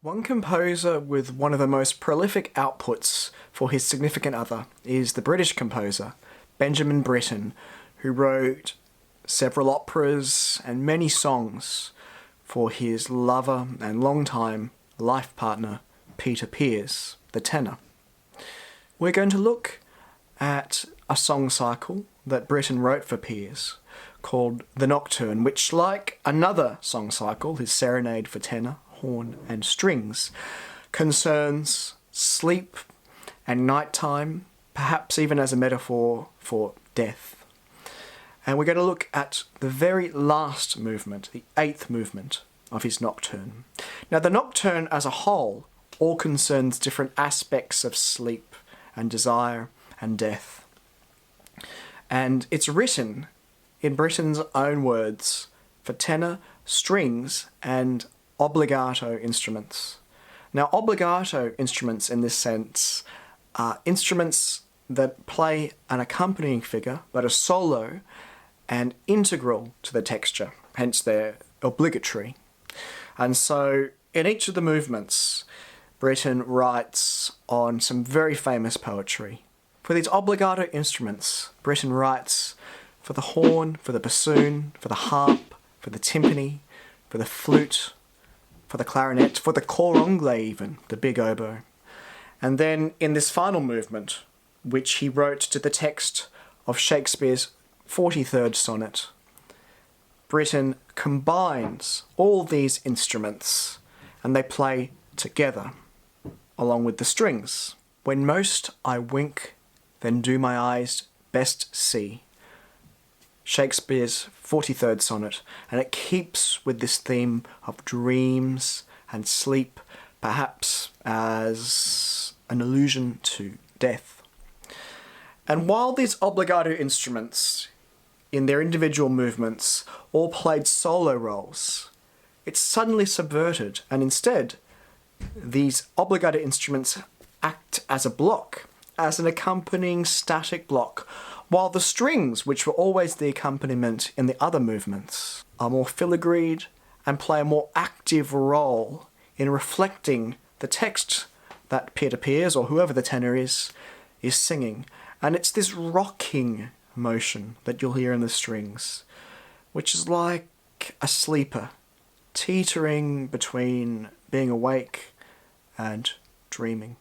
One composer with one of the most prolific outputs for his significant other is the British composer, Benjamin Britten, who wrote several operas and many songs for his lover and longtime life partner, Peter Pears, the tenor. We're going to look at a song cycle that Britten wrote for Pears called the Nocturne, which, like another song cycle, his Serenade for tenor, horn and strings, concerns sleep and nighttime, perhaps even as a metaphor for death. And we're going to look at the very last movement, the 8th movement of his Nocturne. Now, the Nocturne as a whole all concerns different aspects of sleep and desire and death. And it's written, in Britten's own words, for tenor, strings and obbligato instruments. Now, obbligato instruments in this sense are instruments that play an accompanying figure, but are solo and integral to the texture, hence they're obligatory. And so, in each of the movements, Britten writes on some very famous poetry. For these obbligato instruments, Britten writes for the horn, for the bassoon, for the harp, for the timpani, for the flute, for the clarinet, for the cor anglais even, the big oboe. And then in this final movement, which he wrote to the text of Shakespeare's 43rd sonnet, Britten combines all these instruments and they play together, along with the strings. When most I wink, then do my eyes best see. Shakespeare's 43rd sonnet, and it keeps with this theme of dreams and sleep, perhaps as an allusion to death. And while these obbligato instruments, in their individual movements, all played solo roles, it's suddenly subverted, and instead, these obbligato instruments act as a block, as an accompanying static block, while the strings, which were always the accompaniment in the other movements, are more filigreed and play a more active role in reflecting the text that Peter Pears, or whoever the tenor is singing. And it's this rocking motion that you'll hear in the strings, which is like a sleeper, teetering between being awake and dreaming.